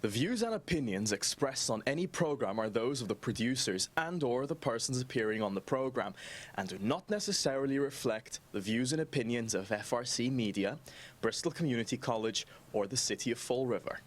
The views and opinions expressed on any program are those of the producers and/or the persons appearing on the program and do not necessarily reflect the views and opinions of FRC Media, Bristol Community College, or the City of Fall River.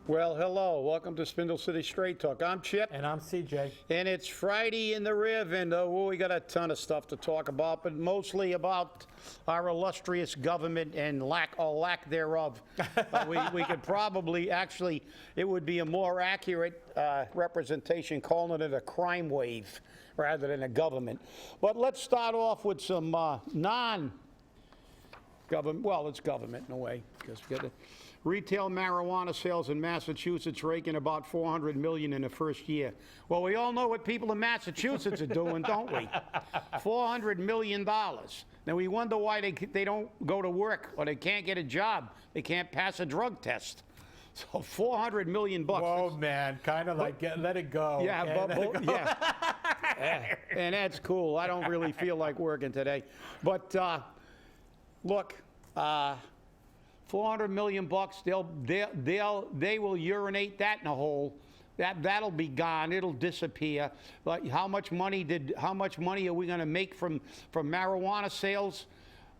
Well, hello. Welcome to Spindle City Straight Talk. I'm Chip. And I'm CJ. And it's Friday in the rear window. We got a ton of stuff to talk about, but mostly about our illustrious government and lack thereof. We could probably, actually, it would be a more accurate representation calling it a crime wave rather than a government. But let's start off with some non-government, well, it's government in a way, because we got to. Retail marijuana sales in Massachusetts raking about $400 million in the first year. Well, we all know what people in Massachusetts are doing, don't we? $400 million. Now we wonder why they don't go to work or they can't get a job. They can't pass a drug test. So $400 million bucks. Whoa, man, kind of like let it go. Yeah, okay? Yeah. And that's cool. I don't really feel like working today. But look. 400 million bucks. They will urinate that in a hole. That'll be gone. It'll disappear. Like how much money are we going to make from marijuana sales?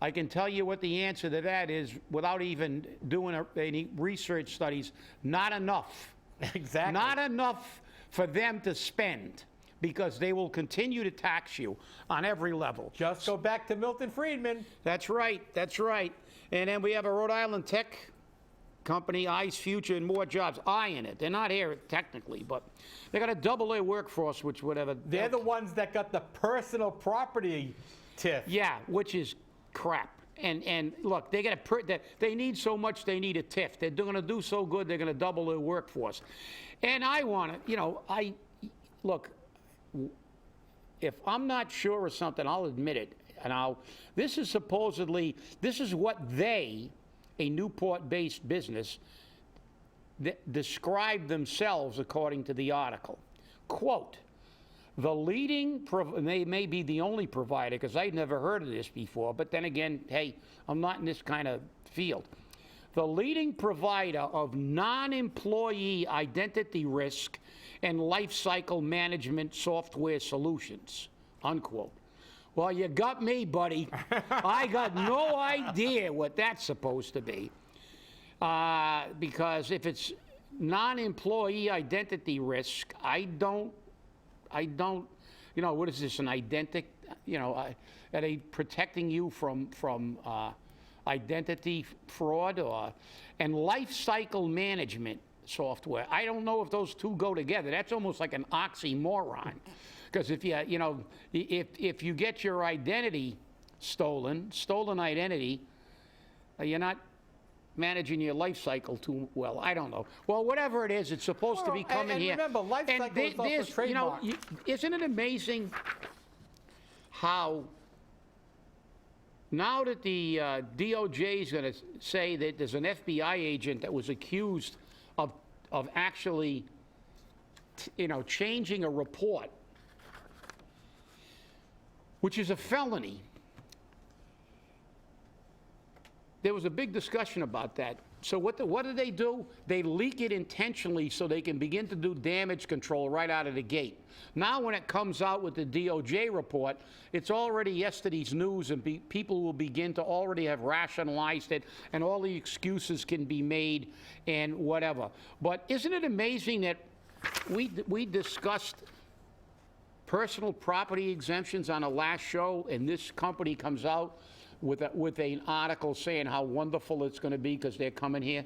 I can tell you what the answer to that is without even doing any research studies. Not enough. Exactly. Not enough for them to spend, because they will continue to tax you on every level. Just go back to Milton Friedman. That's right. That's right. And then we have a Rhode Island tech company, Eyes Future, and more jobs. Eyeing it. They're not here technically, but they got to double their workforce, which whatever. They're the ones that got the personal property TIF. Yeah, which is crap. And look, they need so much. They need a TIF. They're going to do so good. They're going to double their workforce. And I want to, look. If I'm not sure of something, I'll admit it. And this is what they, a Newport-based business, describe themselves according to the article. Quote, the leading, they may be the only provider, because I'd never heard of this before, but then again, hey, I'm not in this kind of field. The leading provider of non-employee identity risk and life cycle management software solutions, unquote. Well, you got me, buddy. I got no idea what that's supposed to be. Because if it's non-employee identity risk, I don't, what is this, an identity, are they protecting you from identity fraud and life cycle management software? I don't know if those two go together. That's almost like an oxymoron. Because if you get your identity stolen identity, you're not managing your life cycle too well. I don't know. Well, whatever it is, it's supposed to be coming here. Remember, life cycle is also trademark. Isn't it amazing how now that the DOJ is going to say that there's an FBI agent that was accused of actually, changing a report, which is a felony. There was a big discussion about that. So what do? They leak it intentionally so they can begin to do damage control right out of the gate. Now when it comes out with the DOJ report, it's already yesterday's news, and people will begin to already have rationalized it, and all the excuses can be made and whatever. But isn't it amazing that we discussed personal property exemptions on a last show, and this company comes out with an article saying how wonderful it's going to be because they're coming here?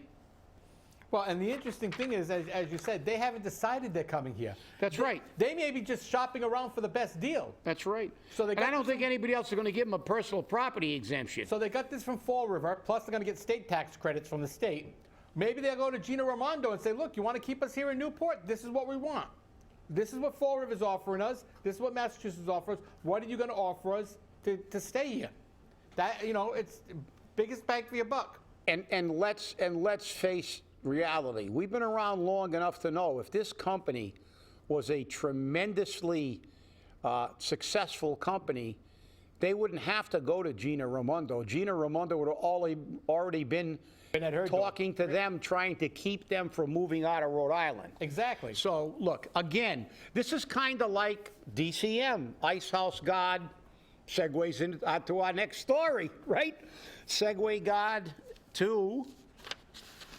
Well, and the interesting thing is, as you said, they haven't decided they're coming here. That's right. They may be just shopping around for the best deal. That's right. So I don't think anybody else is going to give them a personal property exemption. So they got this from Fall River, plus they're going to get state tax credits from the state. Maybe they'll go to Gina Raimondo and say, look, you want to keep us here in Newport? This is what we want. This is what Fall River is offering us. This is what Massachusetts offers us. What are you going to offer us to stay here? That, it's biggest bang for your buck. And let's face reality. We've been around long enough to know if this company was a tremendously successful company, they wouldn't have to go to Gina Raimondo. Gina Raimondo would have already been talking to them, trying to keep them from moving out of Rhode Island. Exactly. So, look, again, this is kind of like DCM, Ice House God, segues into our next story, right? Segue God to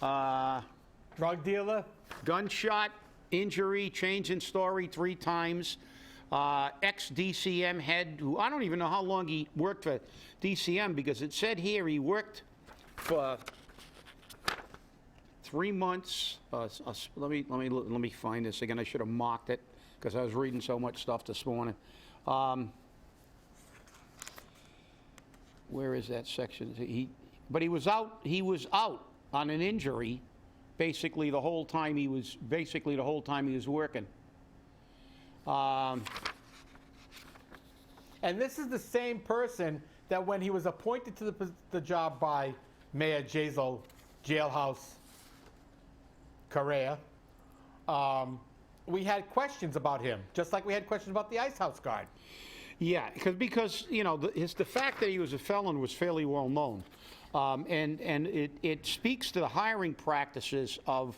Drug dealer. gunshot injury, change in story 3 times. Ex-DCM head, who I don't even know how long he worked for DCM, because it said here he worked for 3 months. Let me find this again. I should have marked it because I was reading so much stuff this morning. Where is that section? But he was out. He was out on an injury, basically the whole time he was working. And this is the same person that when he was appointed to the job by Mayor Jasiel Jailhouse Correia, we had questions about him, just like we had questions about the Ice House guard. Yeah, because you know, the fact that he was a felon was fairly well known. And it speaks to the hiring practices of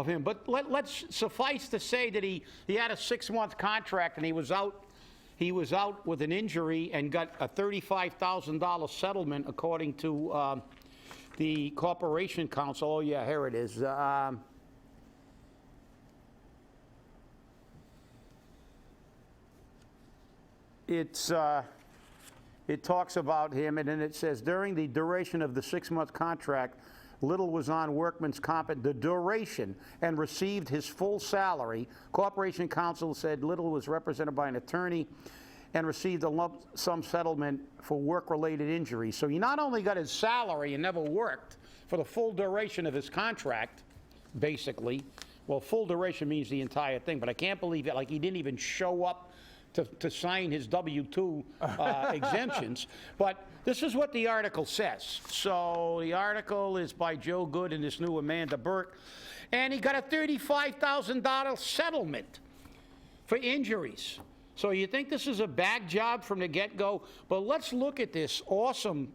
him. But let's suffice to say that he had a 6-month contract and he was out with an injury and got a $35,000 settlement according to the Corporation Council. Oh yeah, here it is. It talks about him, and then it says, during the duration of the 6-month contract, Little was on workman's comp at the duration and received his full salary. Corporation Counsel said Little was represented by an attorney and received a lump sum settlement for work-related injuries. So he not only got his salary and never worked for the full duration of his contract, basically. Well, full duration means the entire thing, but I can't believe it. Like, he didn't even show up to sign his W-2 exemptions. But this is what the article says. So the article is by Joe Good and this new Amanda Burke. And he got a $35,000 settlement for injuries. So you think this is a bag job from the get-go? But let's look at this awesome.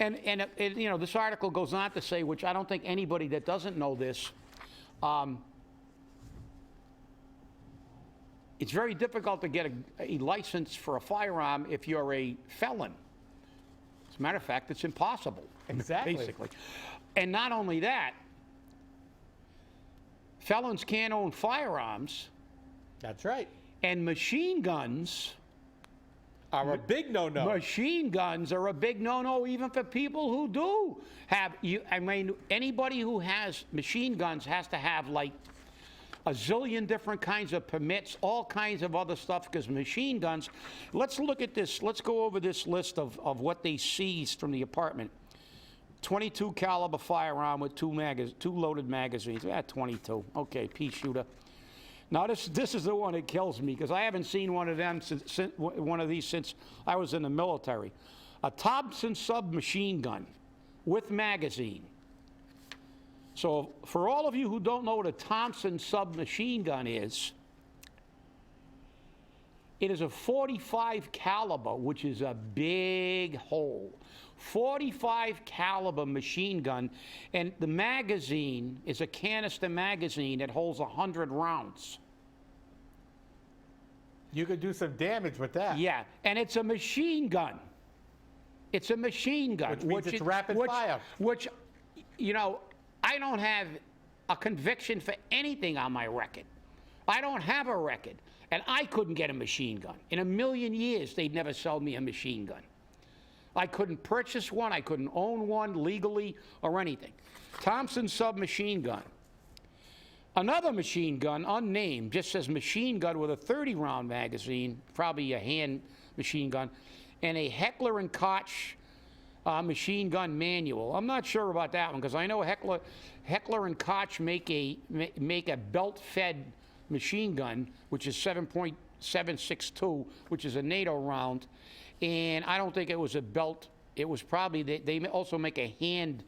And you know, this article goes on to say, which I don't think anybody that doesn't know this, it's very difficult to get a license for a firearm if you're a felon. As a matter of fact, it's impossible. Exactly. Basically. And not only that, felons can't own firearms. That's right. And machine guns are a big no-no. Machine guns are a big no-no even for people who do have, I mean, anybody who has machine guns has to have like a zillion different kinds of permits, all kinds of other stuff, because machine guns, let's look at this, let's go over this list of what they seized from the apartment. 22 caliber firearm with two loaded magazines. 22, okay, pea shooter. Now this is the one that kills me, because I haven't seen one of them since I was in the military. A Thompson submachine gun with magazine. So for all of you who don't know what a Thompson submachine gun is, it is a 45 caliber, which is a big hole. 45 caliber machine gun, and the magazine is a canister magazine that holds 100 rounds. You could do some damage with that. Yeah, and it's a machine gun. It's a machine gun. Which means it's rapid fire. Which, you know, I don't have a conviction for anything on my record. I don't have a record, and I couldn't get a machine gun. In a million years, they'd never sell me a machine gun. I couldn't purchase one, I couldn't own one legally or anything. Thompson submachine gun. Another machine gun, unnamed, just says machine gun with a 30-round magazine, probably a hand machine gun, and a Heckler & Koch machine gun manual. I'm not sure about that one, because I know Heckler & Koch make a belt-fed machine gun, which is 7.762, which is a NATO round, and I don't think it was a belt it was probably, they also make a hand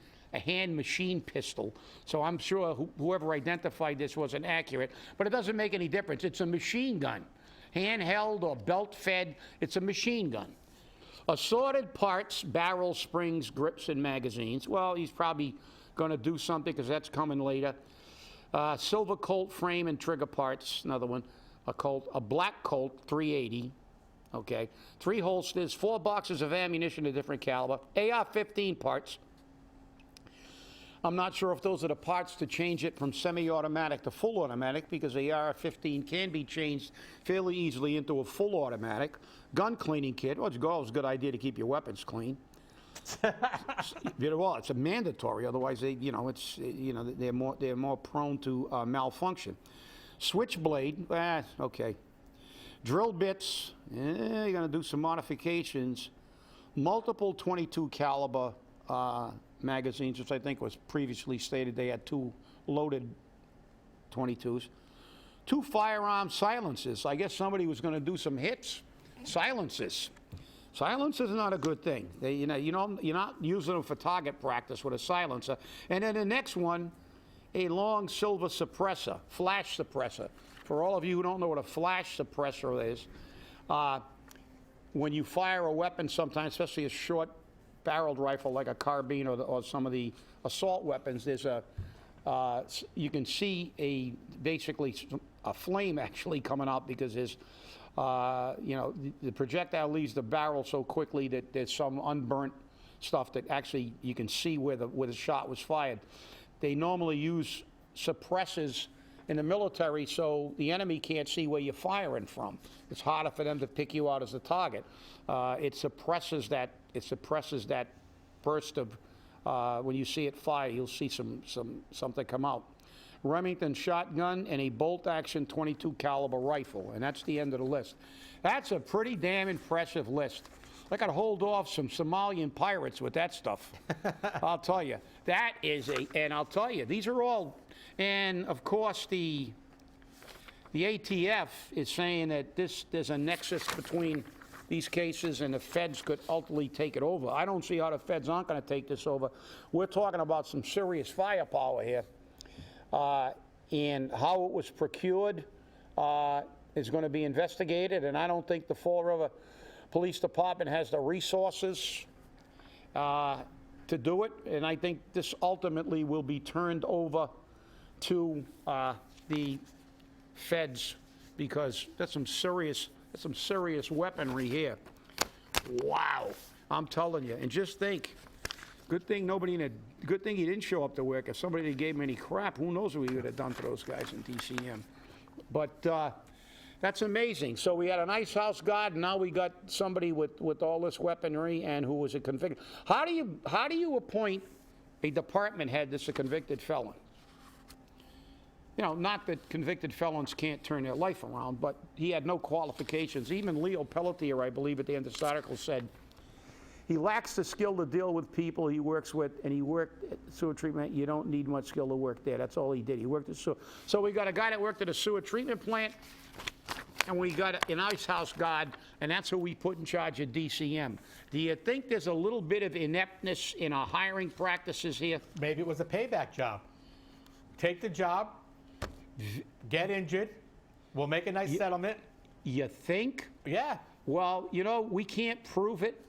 machine pistol. So I'm sure whoever identified this wasn't accurate, but it doesn't make any difference. It's a machine gun. Handheld or belt-fed, it's a machine gun. Assorted parts, barrels, springs, grips, and magazines. Well, he's probably going to do something because that's coming later. Silver Colt frame and trigger parts, another one. A black Colt 380. Okay. 3 holsters, 4 boxes of ammunition of different caliber, AR-15 parts. I'm not sure if those are the parts to change it from semi-automatic to full automatic, because the AR-15 can be changed fairly easily into a full automatic. Gun cleaning kit. Well, it's always a good idea to keep your weapons clean. Well, it's a mandatory. Otherwise, they're more prone to malfunction. Switchblade. Okay. Drill bits. You're going to do some modifications. Multiple 22 caliber magazines, which I think was previously stated they had 2 loaded 22s. 2 firearm silencers. I guess somebody was going to do some hits. Silencers. Silencers is not a good thing. You're not using them for target practice with a silencer. And then the next one, a long silver suppressor, flash suppressor. For all of you who don't know what a flash suppressor is, when you fire a weapon sometimes, especially a short barreled rifle like a carbine or some of the assault weapons, there's you can see basically a flame actually coming out because there's the projectile leaves the barrel so quickly that there's some unburnt stuff that actually you can see where the shot was fired. They normally use suppressors in the military so the enemy can't see where you're firing from. It's harder for them to pick you out as a target. It suppresses that burst of when you see it fire, you'll see something come out. Remington shotgun and a bolt-action 22 caliber rifle, and that's the end of the list. That's a pretty damn impressive list. I got to hold off some Somalian pirates with that stuff. I'll tell you. That is and I'll tell you, these are all, and of course the ATF is saying that there's a nexus between these cases and the feds could ultimately take it over. I don't see how the feds aren't going to take this over. We're talking about some serious firepower here. And how it was procured is going to be investigated, and I don't think the Fall River Police Department has the resources to do it, and I think this ultimately will be turned over to the feds, because that's some serious weaponry here. Wow, I'm telling you. And just think, good thing he didn't show up to work. If somebody gave him any crap, who knows what he would have done to those guys in DCM. But that's amazing. So we had an ice house guard, and now we got somebody with all this weaponry and who was a convicted. How do you appoint a department head that's a convicted felon? Not that convicted felons can't turn their life around, but he had no qualifications. Even Leo Pelletier, I believe, at the end of this article said, he lacks the skill to deal with people he works with, and he worked at sewer treatment. You don't need much skill to work there. That's all he did. He worked at sewer. So we got a guy that worked at a sewer treatment plant, and we got an ice house guard, and that's who we put in charge of DCM. Do you think there's a little bit of ineptness in our hiring practices here? Maybe it was a payback job. Take the job, get injured, we'll make a nice settlement. You think? Yeah. Well, we can't prove it.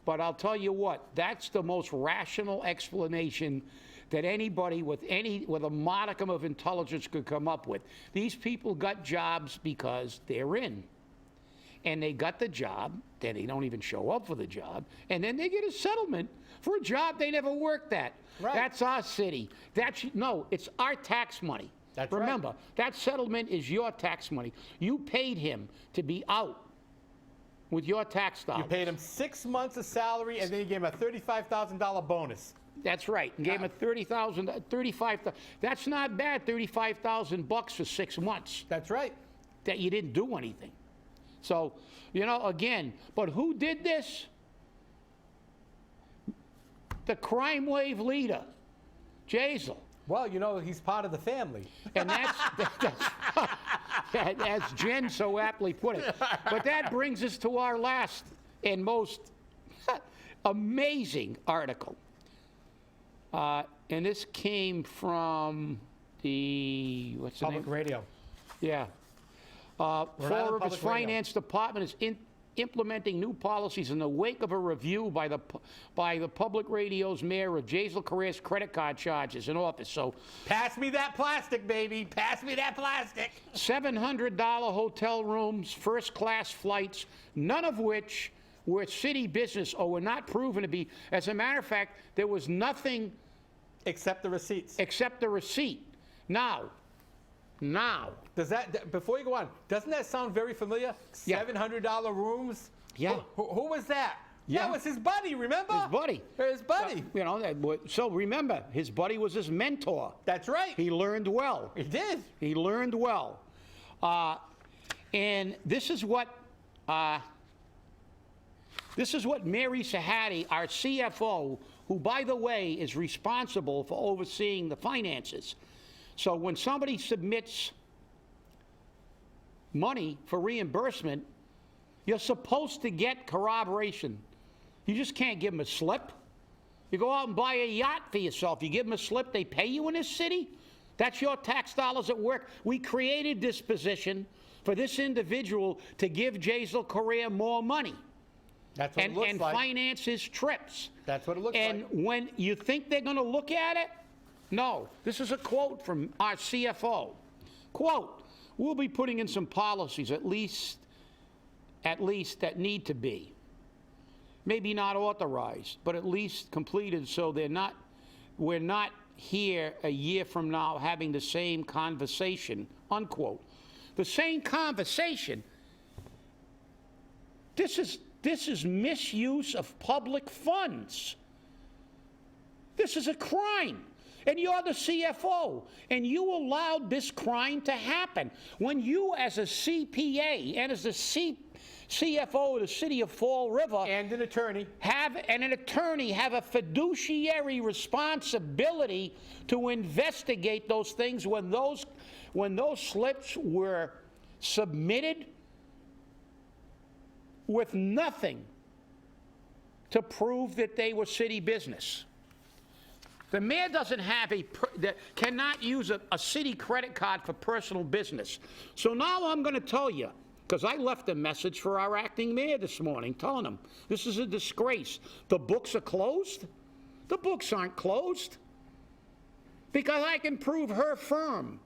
But I'll tell you what, that's the most rational explanation that anybody with a modicum of intelligence could come up with. These people got jobs because they're in. And they got the job, then they don't even show up for the job, and then they get a settlement for a job they never worked at. Right. That's our city. It's our tax money. That's Remember, right. That settlement is your tax money. You paid him to be out with your tax dollars. You paid him 6 months of salary, and then you gave him a $35,000 bonus. That's right. And gave him a $35,000. That's not bad. $35,000 for 6 months. That's right. That you didn't do anything. So, again, but who did this? The crime wave leader, Jasiel. Well, he's part of the family. And that's as Jen so aptly put it. But that brings us to our last and most Amazing article. And this came from the, what's the name? Public radio. Yeah. Fall River's Public Radio. Finance Department is implementing new policies in the wake of a review by the public radio's mayor of Jasiel Correia's credit card charges in office. So Pass me that plastic, baby. Pass me that plastic. $700 hotel rooms, first-class flights, none of which were city business or were not proven to be. As a matter of fact, there was nothing Except the receipts. except the receipt. Now, Does that, before you go on, doesn't that sound very familiar? Yeah. $700 rooms? Yeah. Who was that? Yeah. That was his buddy, remember? his buddy. His buddy. You know, so remember, his buddy was his mentor. That's right. He learned well. He did. He learned well. And this is what Mary Sahadi, our CFO, who, by the way, is responsible for overseeing the finances. So when somebody submits money for reimbursement, you're supposed to get corroboration. You just can't give them a slip. You go out and buy a yacht for yourself. You give them a slip, they pay you in this city? That's your tax dollars at work. We created this position for this individual to give Jasiel Correia more money That's what it looks and like. finance his trips. That's what it looks And like. when you think they're going to look at it, no. This is a quote from our CFO. Quote, we'll be putting in some policies, at least that need to be. Maybe not authorized, but at least completed so we're not here a year from now having the same conversation, unquote. The same conversation. This is misuse of public funds. This is a crime. And you're the CFO, and you allowed this crime to happen. When you, as a CPA and as the CFO of the city of Fall River, And an attorney. have a fiduciary responsibility to investigate those things when those slips were submitted with nothing to prove that they were city business. The mayor doesn't have cannot use a city credit card for personal business. So now I'm going to tell you, because I left a message for our acting mayor this morning telling him, this is a disgrace. The books are closed? The books aren't closed. Because I can prove her firm.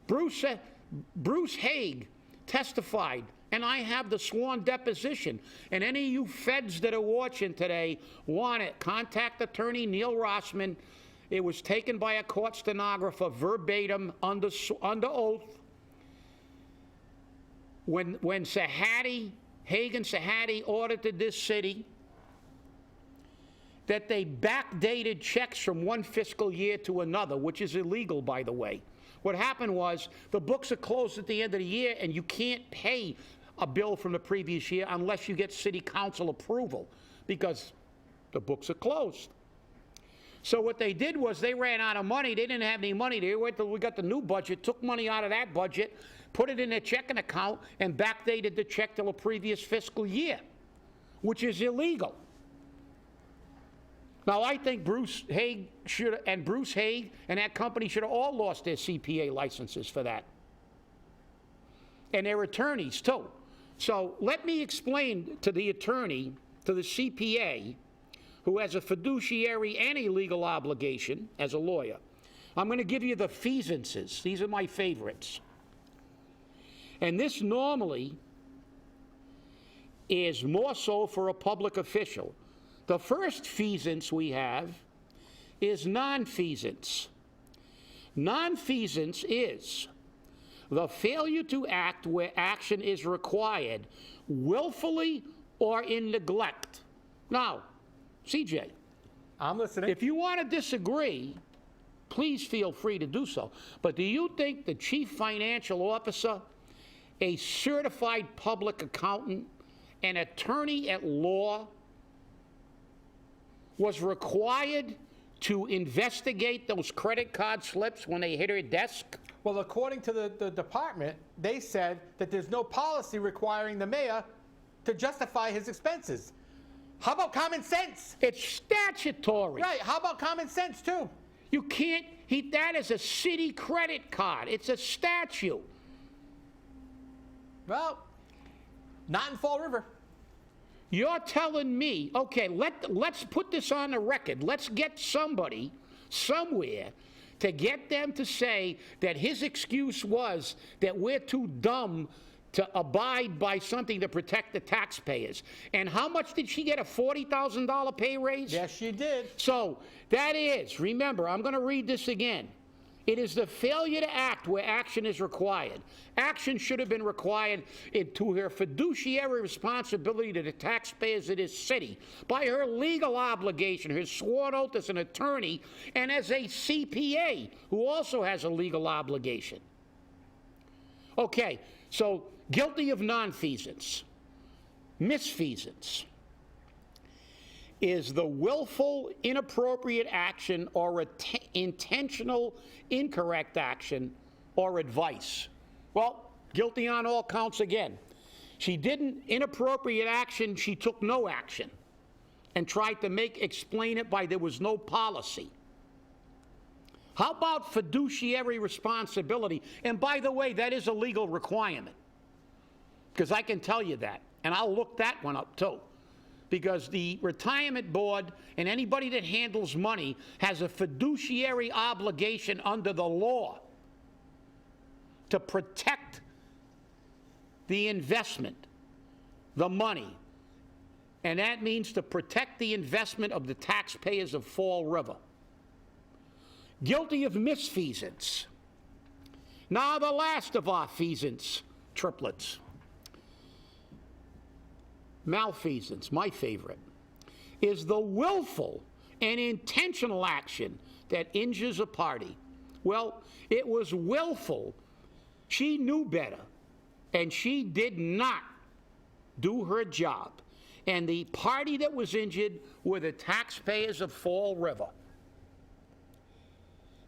Bruce Haig testified, and I have the sworn deposition. And any of you feds that are watching today want it, contact attorney Neil Rossman. It was taken by a court stenographer verbatim under oath. When Haig and Sahadi audited this city, that they backdated checks from one fiscal year to another, which is illegal, by the way. What happened was the books are closed at the end of the year, and you can't pay a bill from the previous year unless you get city council approval, because the books are closed. So what they did was they ran out of money. They didn't have any money. They waited till we got the new budget, took money out of that budget, put it in their checking account, and backdated the check till the previous fiscal year, which is illegal. Now, I think Bruce Haig and that company should have all lost their CPA licenses for that. And their attorneys, too. So let me explain to the attorney, to the CPA, who has a fiduciary and a legal obligation as a lawyer. I'm going to give you the feasances. These are my favorites. And this normally is more so for a public official. The first feasance we have is nonfeasance. Nonfeasance is the failure to act where action is required, willfully or in neglect. Now, CJ, I'm listening. if you want to disagree, please feel free to do so. But do you think the chief financial officer, a certified public accountant, an attorney at law, was required to investigate those credit card slips when they hit her desk? Well, according to the department, they said that there's no policy requiring the mayor to justify his expenses. How about common sense? It's statutory. Right, how about common sense, too? You can't, that is a city credit card. It's a statute. Well, not in Fall River. You're telling me, okay, let's put this on the record. Let's get somebody somewhere to get them to say that his excuse was that we're too dumb to abide by something to protect the taxpayers. And how much did she get, a $40,000 pay raise? Yes, she did. So that is, remember, I'm going to read this again. It is the failure to act where action is required. Action should have been required to her fiduciary responsibility to the taxpayers of this city by her legal obligation, her sworn oath as an attorney, and as a CPA, who also has a legal obligation. Okay, so guilty of nonfeasance, misfeasance, is the willful, inappropriate action or intentional, incorrect action or advice. Well, guilty on all counts again. She didn't inappropriate action, she took no action and tried to explain it by there was no policy. How about fiduciary responsibility? And by the way, that is a legal requirement, because I can tell you that, and I'll look that one up too. Because the retirement board and anybody that handles money has a fiduciary obligation under the law to protect the investment, the money. And that means to protect the investment of the taxpayers of Fall River. Guilty of misfeasance. Now the last of our feasance triplets. Malfeasance, my favorite, is the willful and intentional action that injures a party. Well, it was willful. She knew better, and she did not do her job. And the party that was injured were the taxpayers of Fall River.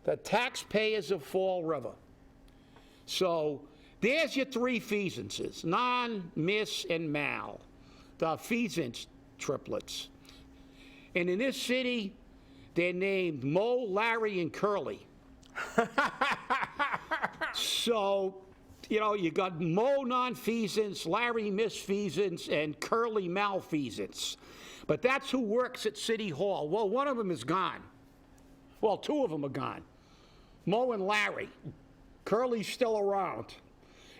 The taxpayers of Fall River. So there's your three feasances: non, miss, and mal. The feasance triplets. And in this city, they're named Mo, Larry, and Curly. So, you know, you got Mo nonfeasance, Larry misfeasance, and Curly malfeasance. But that's who works at City Hall. Well, one of them is gone. Well, two of them are gone. Mo and Larry. Curly's still around.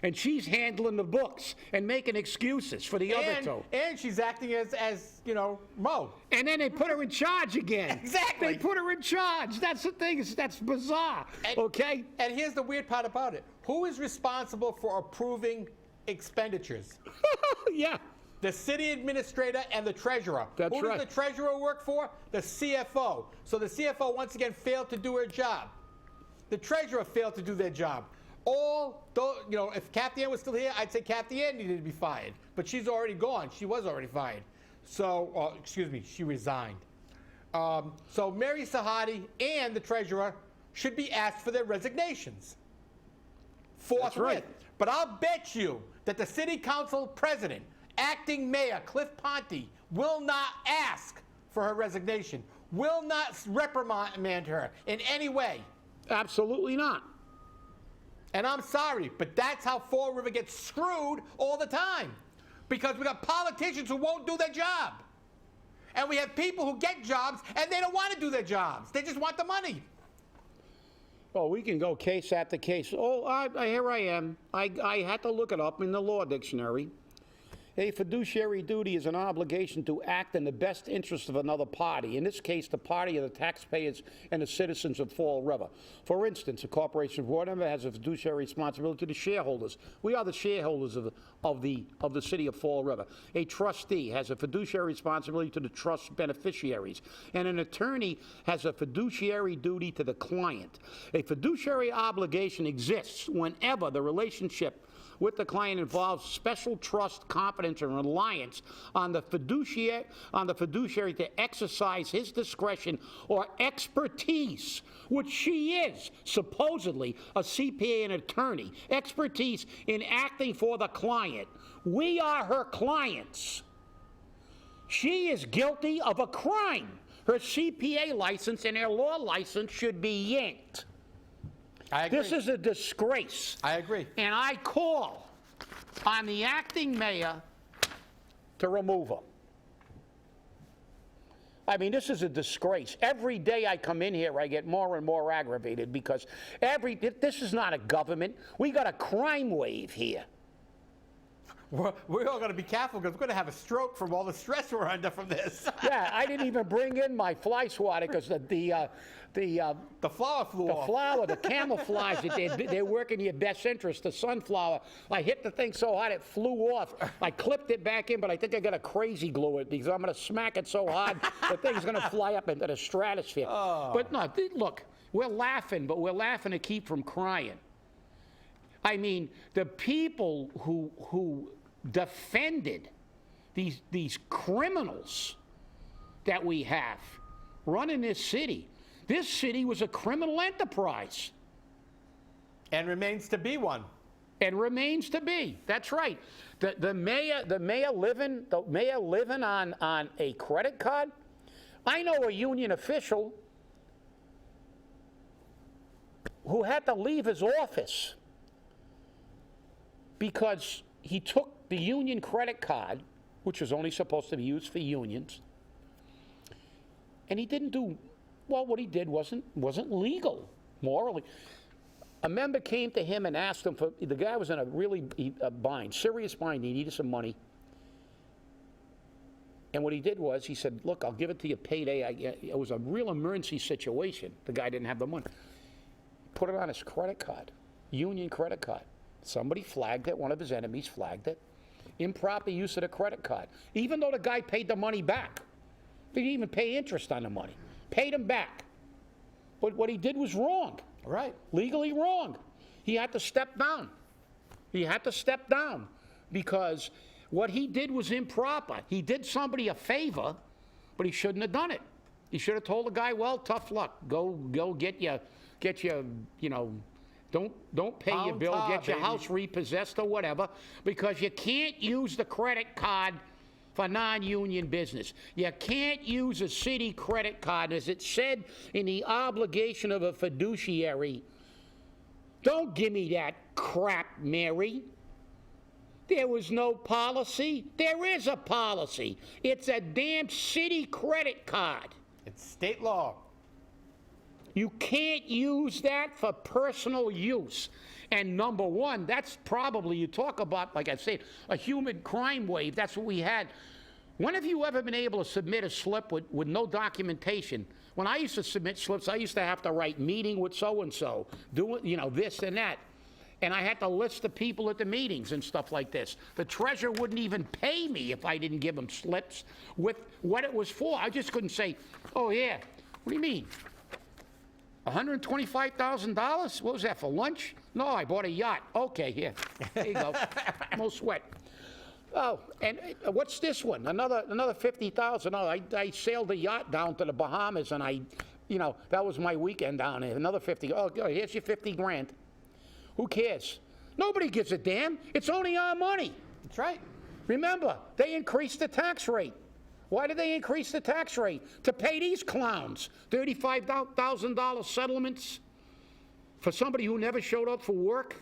And she's handling the books and making excuses for the other two. And she's acting as you know, Mo. And then they put her in charge again. Exactly. They put her in charge. That's the thing. That's bizarre. Okay? And here's the weird part about it. Who is responsible for approving expenditures? Yeah. The city administrator and the treasurer. That's Who right. does the treasurer work for? The CFO. So the CFO once again failed to do her job. The treasurer failed to do their job. All those, you know, if Kathy Ann was still here, I'd say Kathy Ann needed to be fired. But she's already gone. She was already fired. So, excuse me, she resigned. So Mary Sahadi and the treasurer should be asked for their resignations. Forthwith. right. But I'll bet you that the city council president, acting mayor Cliff Ponte, will not ask for her resignation, will not reprimand her in any way. Absolutely not. And I'm sorry, but that's how Fall River gets screwed all the time. Because we got politicians who won't do their job. And we have people who get jobs and they don't want to do their jobs. They just want the money. Oh, we can go case after case. Oh, here I am. I had to look it up in the law dictionary. A fiduciary duty is an obligation to act in the best interest of another party, in this case, the party of the taxpayers and the citizens of Fall River. For instance, a corporation board member has a fiduciary responsibility to the shareholders. We are the shareholders of the city of Fall River. A trustee has a fiduciary responsibility to the trust beneficiaries, and an attorney has a fiduciary duty to the client. A fiduciary obligation exists whenever the relationship with the client involves special trust, confidence, and reliance on the fiduciary to exercise his discretion or expertise, which she is, supposedly, a CPA and attorney, expertise in acting for the client. We are her clients. She is guilty of a crime. Her CPA license and her law license should be yanked. I agree. This is a disgrace. I agree. And I call on the acting mayor to remove her. I mean, this is a disgrace. Every day I come in here, I get more and more aggravated because this is not a government. We got a crime wave here. We're all going to be careful because we're going to have a stroke from all the stress we're under from this. Yeah, I didn't even bring in my fly swatter because the flower flew off. The flower, the camouflage, they're working in your best interest. The sunflower, I hit the thing so hard it flew off. I clipped it back in, but I think I got to crazy glue it because I'm going to smack it so hard the thing's going to fly up into the stratosphere. Oh. But no, look, we're laughing, but we're laughing to keep from crying. I mean, the people who defended these criminals that we have running this city. This city was a criminal enterprise. And remains to be one. And remains to be. That's right. The mayor living on a credit card. I know a union official who had to leave his office because he took the union credit card, which was only supposed to be used for unions, and he didn't do, well, what he did wasn't legal, morally. A member came to him and asked him for, the guy was in a really bind, serious bind, he needed some money. And what he did was, he said, look, I'll give it to you payday. It was a real emergency situation. The guy didn't have the money. Put it on his credit card, union credit card. Somebody flagged it, one of his enemies flagged it. Improper use of the credit card. Even though the guy paid the money back. He didn't even pay interest on the money. Paid him back. But what he did was wrong. Right. Legally wrong. He had to step down. He had to step down because what he did was improper. He did somebody a favor, but he shouldn't have done it. He should have told the guy, well, tough luck. Go get your, you know, don't pay your bill, get your house repossessed or whatever, because you can't use the credit card for non-union business. You can't use a city credit card, as it said in the obligation of a fiduciary. Don't give me that crap, Mary. There was no policy. There is a policy. It's a damn city credit card. It's state law. You can't use that for personal use. And number one, that's probably, you talk about, like I said, a human crime wave. That's what we had. When have you ever been able to submit a slip with no documentation? When I used to submit slips, I used to have to write meeting with so-and-so, do it, you know, this and that. And I had to list the people at the meetings and stuff like this. The treasurer wouldn't even pay me if I didn't give him slips with what it was for. I just couldn't say, oh yeah, what do you mean? $125,000? What was that, for lunch? No, I bought a yacht. Okay, here you go. No sweat. Oh, and what's this one? Another $50,000. Oh, I sailed a yacht down to the Bahamas, and you know, that was my weekend down there. Another 50. Oh, here's your 50 grand. Who cares? Nobody gives a damn. It's only our money. That's right. Remember, they increased the tax rate. Why did they increase the tax rate? To pay these clowns $35,000 settlements for somebody who never showed up for work?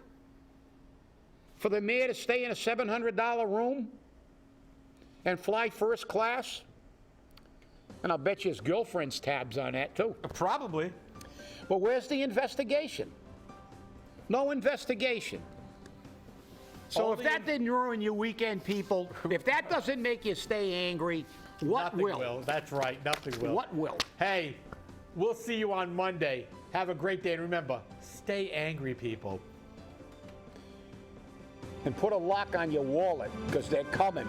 For the mayor to stay in a $700 room and fly first class? And I'll bet you his girlfriend's tabs on that too. Probably. But where's the investigation? No investigation. So if that didn't ruin your weekend, people, if that doesn't make you stay angry, what Nothing will? That's right. Nothing will. What will? Hey, we'll see you on Monday. Have a great day. And remember, stay angry, people. And put a lock on your wallet, because they're coming.